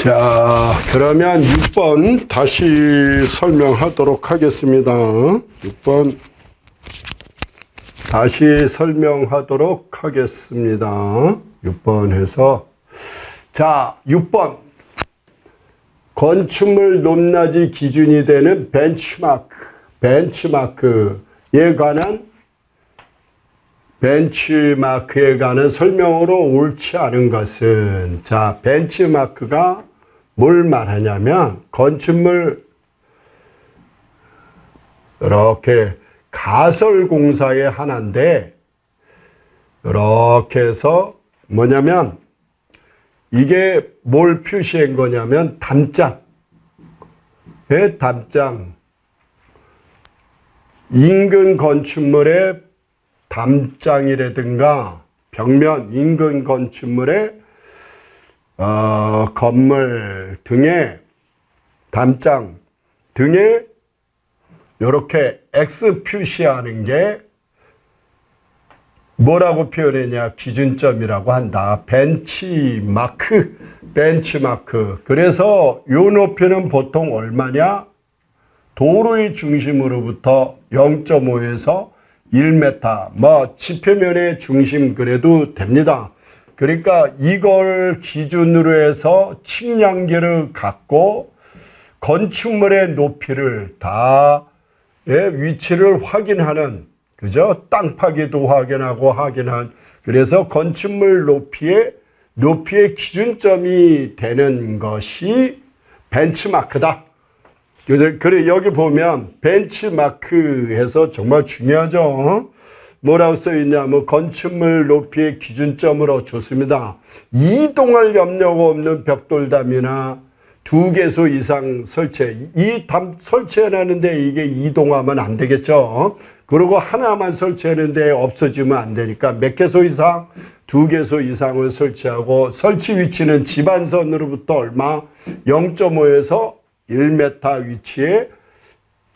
자, 그러면 6번 다시 설명하도록 하겠습니다. 6번 다시 설명하도록 하겠습니다. 6번 해서 자, 6번 건축물 높낮이 기준이 되는 벤치마크에 관한 설명으로 옳지 않은 것은, 자, 벤치마크가 뭘 말하냐면 건축물 이렇게 가설 공사의 하나인데, 이렇게 해서 뭐냐면 이게 뭘 표시한 거냐면 담장, 담장, 인근 건축물의 담장이라든가 벽면, 인근 건축물의 건물 등의 담장 등에 이렇게 X 표시하는 게 뭐라고 표현했냐? 기준점이라고 한다. 벤치마크. 그래서 이 높이는 보통 얼마냐? 도로의 중심으로부터 0.5에서 1m, 뭐 지표면의 중심 그래도 됩니다. 그러니까 이걸 기준으로 해서 측량기를 갖고 건축물의 높이를 다 위치를 확인하는, 그죠? 땅 파기도 확인한, 그래서 건축물 높이의 기준점이 되는 것이 벤치마크다. 그래, 여기 보면 벤치마크에서 정말 중요하죠. 뭐라고 써있냐, 뭐 건축물 높이의 기준점으로 좋습니다. 이동할 염려가 없는 벽돌담이나 2개소 이상 설치, 설치해놨는데 이게 이동하면 안 되겠죠. 그리고 하나만 설치했는데 없어지면 안 되니까 몇 개소 이상, 2개소 이상을 설치하고, 설치 위치는 집안선으로부터 얼마? 0.5에서 1m 위치에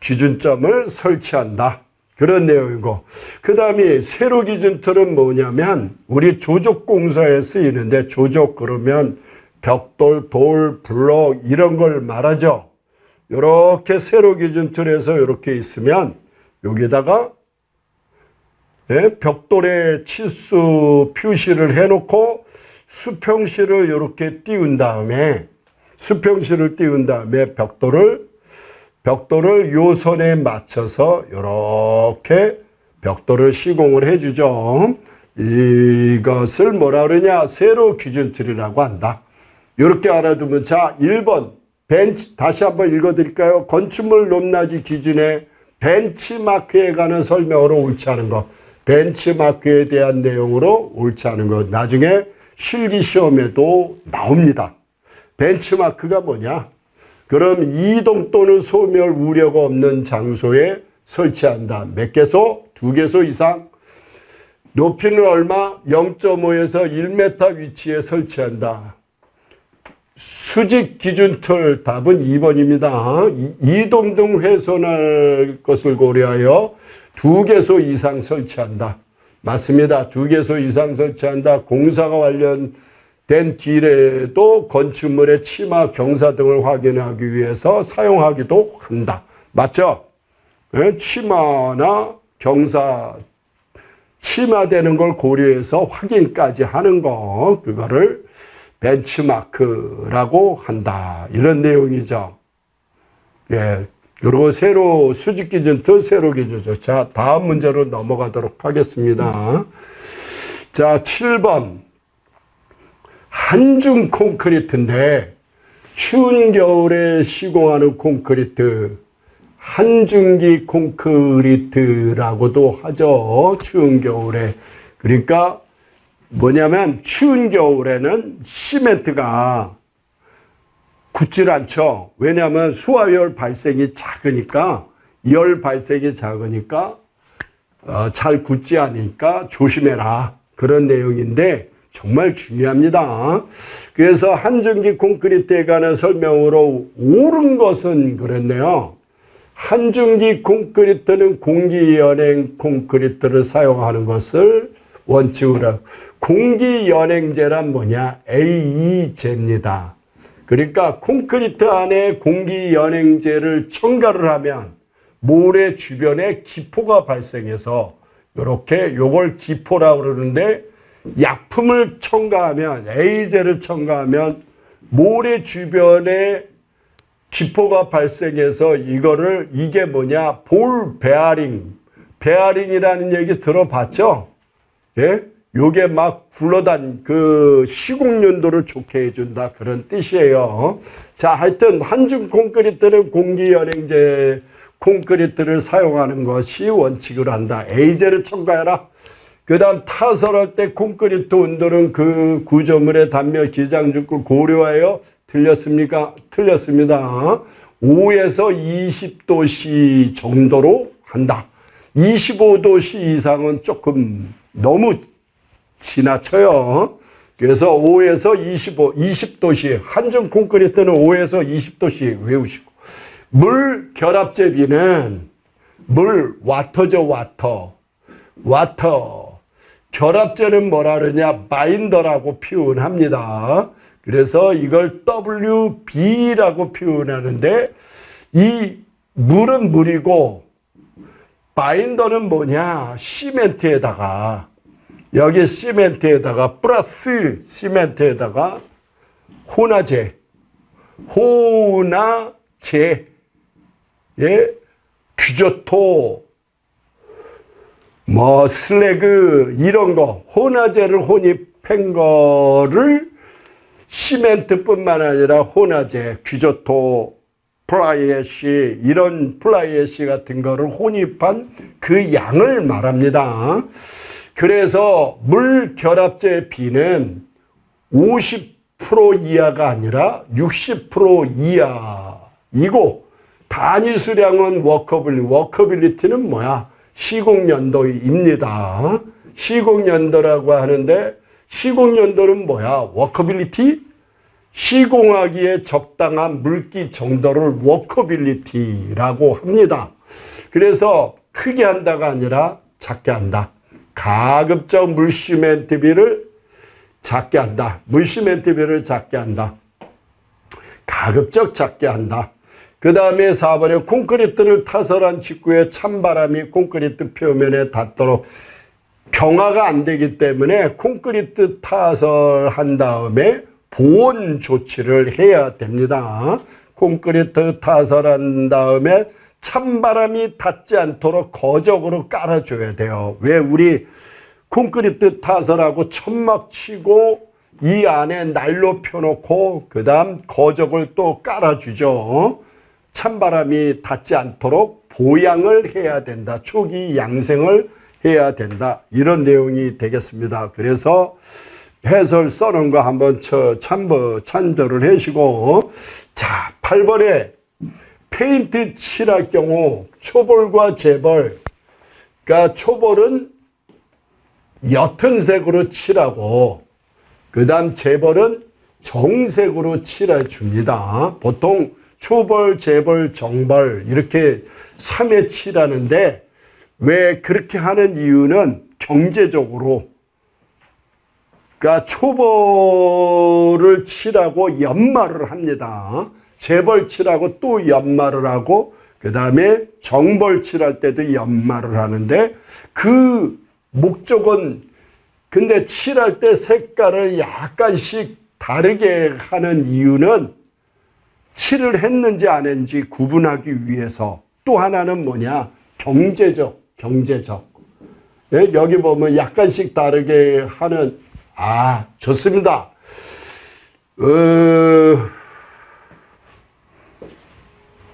기준점을 설치한다. 그런 내용이고, 그 다음에 세로 기준틀은 뭐냐면 우리 조적공사에 쓰이는데, 조적 그러면 벽돌, 돌, 블록 이런 걸 말하죠. 이렇게 세로 기준틀에서 이렇게 있으면 여기다가 벽돌의 치수 표시를 해놓고 수평실을 이렇게 띄운 다음에 벽돌을 요 선에 맞춰서 이렇게 벽돌을 시공을 해주죠. 이것을 뭐라 그러냐? 세로 기준틀이라고 한다. 이렇게 알아두면, 자, 1번 다시 한번 읽어드릴까요? 건축물 높낮이 기준의 벤치마크에 관한 설명으로 옳지 않은 것, 벤치마크에 대한 내용으로 옳지 않은 것, 나중에 실기시험에도 나옵니다. 벤치마크가 뭐냐? 그럼 이동 또는 소멸 우려가 없는 장소에 설치한다. 몇 개소? 2개소 이상. 높이는 얼마? 0.5에서 1m 위치에 설치한다. 수직 기준틀 답은 2번입니다. 이동 등 훼손할 것을 고려하여 2개소 이상 설치한다. 맞습니다. 2개소 이상 설치한다. 공사가 완료된 뒤에도 건축물의 치마, 경사 등을 확인하기 위해서 사용하기도 한다. 맞죠? 치마나 경사, 치마되는 걸 고려해서 확인까지 하는 거, 그거를 벤치마크라고 한다. 이런 내용이죠. 예. 그리고 세로 수직 기준틀, 세로 기준틀. 자, 다음 문제로 넘어가도록 하겠습니다. 자, 7번. 한중 콘크리트인데 추운 겨울에 시공하는 콘크리트, 한중기 콘크리트라고도 하죠. 추운 겨울에. 그러니까 뭐냐면 추운 겨울에는 시멘트가 굳질 않죠. 왜냐하면 수화열 발생이 작으니까, 잘 굳지 않으니까 조심해라. 그런 내용인데 정말 중요합니다. 그래서 한중기 콘크리트에 관한 설명으로 옳은 것은 그랬네요. 한중기 콘크리트는 공기연행 콘크리트를 사용하는 것을 원칙으로. 공기연행제란 뭐냐? AE제입니다. 그러니까 콘크리트 안에 공기 연행제를 첨가를 하면 모래 주변에 기포가 발생해서 이렇게 요걸 기포라고 그러는데, 약품을 첨가하면, 에이제를 첨가하면 모래 주변에 기포가 발생해서 이게 뭐냐, 볼 베어링. 베어링이라는 얘기 들어봤죠? 예? 요게 막 굴러다니, 시공 연도를 좋게 해준다. 그런 뜻이에요. 자, 하여튼, 한중 콘크리트는 공기 연행제 콘크리트를 사용하는 것이 원칙으로 한다. 에이제를 첨가해라. 그 다음 타설할 때 콘크리트 온도는 그 구조물의 단면 기장주를 고려하여 틀렸습니까? 틀렸습니다. 5에서 20도씨 정도로 한다. 25도씨 이상은 조금 너무 지나쳐요. 그래서 5에서 20도씨, 한중 콘크리트는 5에서 20도씨 외우시고, 물 결합제비는 와터죠, 와터. 결합제는 뭐라 그러냐, 바인더라고 표현합니다. 그래서 이걸 WB라고 표현하는데, 이 물은 물이고 바인더는 뭐냐, 시멘트에다가, 여기 시멘트에다가 플러스 시멘트에다가 혼화제, 예, 규조토, 슬래그 이런 거, 혼화제를 혼입한 거를 시멘트뿐만 아니라 혼화제, 규조토, 플라이애쉬, 이런 플라이애쉬 같은 거를 혼입한 그 양을 말합니다. 그래서 물 결합제 비는 50% 이하가 아니라 60% 이하이고, 단위 수량은 워커빌리티는 뭐야? 시공연도입니다. 시공연도라고 하는데, 시공연도는 뭐야? 워커빌리티? 시공하기에 적당한 물기 정도를 워커빌리티라고 합니다. 그래서 크게 한다가 아니라 작게 한다. 가급적 물시멘트비를 작게 한다. 물시멘트비를 작게 한다. 가급적 작게 한다. 그 다음에 4번에 콘크리트를 타설한 직후에 찬바람이 콘크리트 표면에 닿도록 경화가 안 되기 때문에 콘크리트 타설한 다음에 보온 조치를 해야 됩니다. 콘크리트 타설한 다음에 찬바람이 닿지 않도록 거적으로 깔아줘야 돼요. 왜 우리 콘크리트 타설하고 천막 치고 이 안에 난로 펴놓고 그 다음 거적을 또 깔아주죠. 찬바람이 닿지 않도록 보양을 해야 된다. 초기 양생을 해야 된다. 이런 내용이 되겠습니다. 그래서 해설 써놓은 거 한번 참조를 하시고, 자, 8번에 페인트 칠할 경우 초벌과 재벌, 그러니까 초벌은 옅은 색으로 칠하고 그 다음 재벌은 정색으로 칠해 줍니다. 보통 초벌, 재벌, 정벌 이렇게 3회 칠하는데, 왜 그렇게 하는 이유는 경제적으로, 그러니까 초벌을 칠하고 연마를 합니다. 재벌 칠하고 또 연마를 하고 그 다음에 정벌 칠할 때도 연마를 하는데, 그 목적은, 근데 칠할 때 색깔을 약간씩 다르게 하는 이유는 칠을 했는지 안 했는지 구분하기 위해서. 또 하나는 뭐냐, 경제적. 예, 여기 보면 약간씩 다르게 하는, 좋습니다.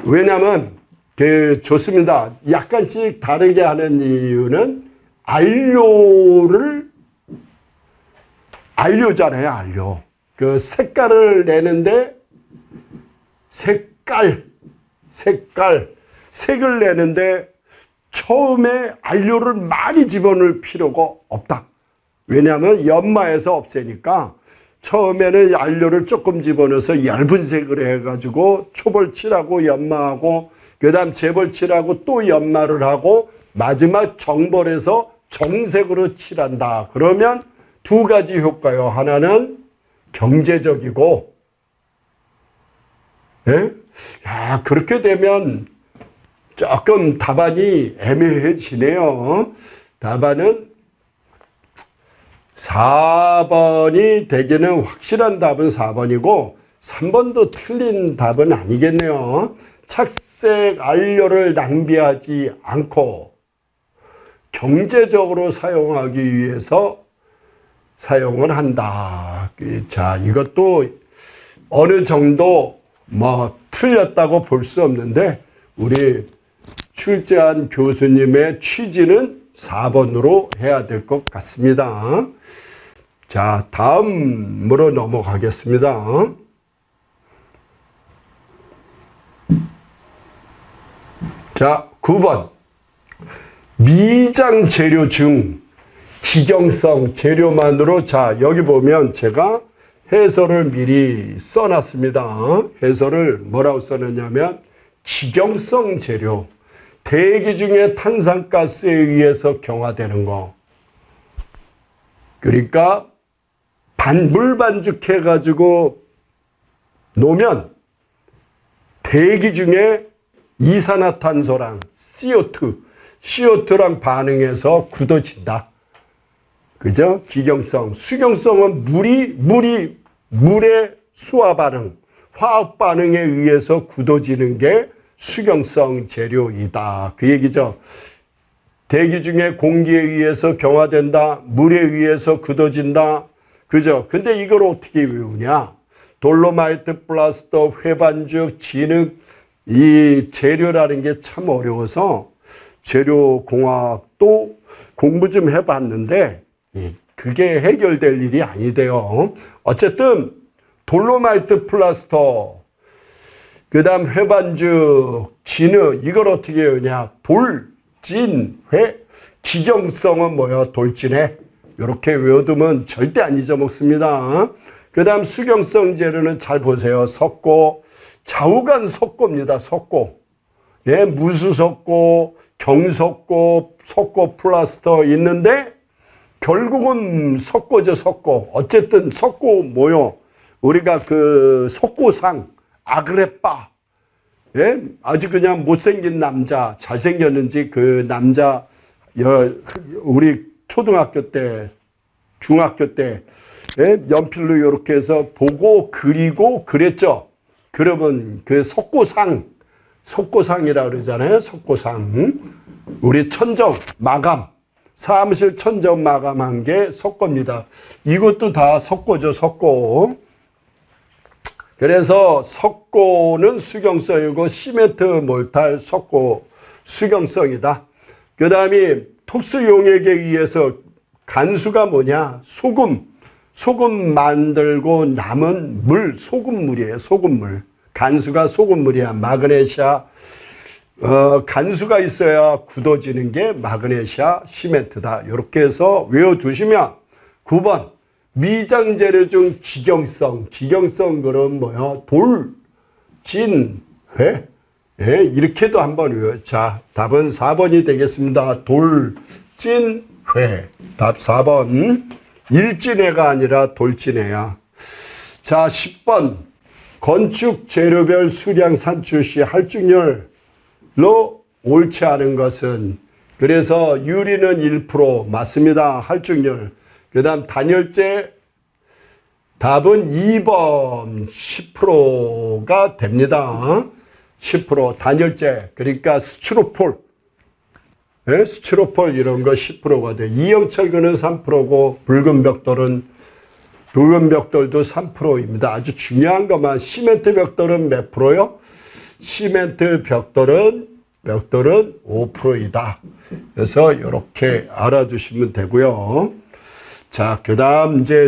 왜냐면 좋습니다. 약간씩 다르게 하는 이유는 안료잖아요, 안료. 그 색깔을 내는데 색을 내는데 처음에 안료를 많이 집어넣을 필요가 없다. 왜냐하면 연마해서 없애니까 처음에는 안료를 조금 집어넣어서 얇은 색으로 해가지고 초벌 칠하고 연마하고 그 다음 재벌 칠하고 또 연마를 하고 마지막 정벌해서 정색으로 칠한다. 그러면 두 가지 효과요. 하나는 경제적이고 예? 야, 그렇게 되면 조금 답안이 애매해지네요. 답안은 4번이 되기는 확실한 답은 4번이고 3번도 틀린 답은 아니겠네요. 착색 안료를 낭비하지 않고 경제적으로 사용하기 위해서 사용을 한다. 자, 이것도 어느 정도 뭐 틀렸다고 볼 수 없는데 우리 출제한 교수님의 취지는 4번으로 해야 될 것 같습니다. 자, 다음으로 넘어가겠습니다. 자, 9번. 미장 재료 중 기경성 재료만으로, 자, 여기 보면 제가 해설을 미리 써놨습니다. 해설을 뭐라고 써놨냐면 기경성 재료, 대기 중에 탄산가스에 의해서 경화되는 거. 그러니까 물 반죽해가지고 놓으면 대기 중에 이산화탄소랑 CO2랑 반응해서 굳어진다. 그죠? 기경성. 수경성은 물의 수화 반응, 화학 반응에 의해서 굳어지는 게 수경성 재료이다. 그 얘기죠. 대기 중에 공기에 의해서 경화된다. 물에 의해서 굳어진다. 그죠? 근데 이걸 어떻게 외우냐? 돌로마이트, 플라스터, 회반죽, 진흙, 이 재료라는 게 참 어려워서 재료공학도 공부 좀 해봤는데 그게 해결될 일이 아니대요. 어쨌든 돌로마이트, 플라스터, 그 다음 회반죽, 진흙, 이걸 어떻게 외우냐? 돌, 진, 회, 기경성은 뭐야? 돌진해. 이렇게 외워두면 절대 안 잊어먹습니다. 그 다음 수경성 재료는 잘 보세요. 석고, 좌우간 석고입니다. 석고. 예, 무수석고, 경석고, 석고 플라스터 있는데 결국은 석고죠, 석고. 어쨌든 석고 뭐요? 우리가 그 석고상, 아그레빠. 예? 아주 그냥 못생긴 남자, 잘생겼는지 그 남자, 우리 초등학교 때, 중학교 때, 예? 연필로 이렇게 해서 보고 그리고 그랬죠. 그러면 그 석고상이라 그러잖아요. 석고상. 우리 천정, 마감, 사무실 천정 마감한 게 석고입니다. 이것도 다 석고죠, 석고. 그래서 석고는 수경성이고 시멘트, 몰탈, 석고, 수경성이다. 그 다음에 특수용액에 의해서 간수가 뭐냐? 소금 만들고 남은 물, 소금물이에요. 소금물. 간수가 소금물이야. 마그네시아. 간수가 있어야 굳어지는 게 마그네시아 시멘트다. 이렇게 해서 외워두시면 9번. 미장재료 중 기경성. 기경성 그럼 뭐야? 돌, 진, 회. 예, 이렇게도 한번 외워요. 자, 답은 4번이 되겠습니다. 돌, 진, 회. 답 4번. 일진회가 아니라 돌진회야. 자, 10번. 건축 재료별 수량 산출 시 할증률로 옳지 않은 것은, 그래서 유리는 1% 맞습니다. 할증률. 그 다음 단열재 답은 2번 10%가 됩니다. 10% 단열재. 그러니까 스티로폴. 네? 스티로폴 이런 거 10%가 돼. 이형철근은 3%고 붉은 벽돌도 3%입니다. 아주 중요한 것만. 시멘트 벽돌은 몇 프로요? 시멘트 벽돌은 5%이다. 그래서 이렇게 알아두시면 되고요. 자, 그 다음 이제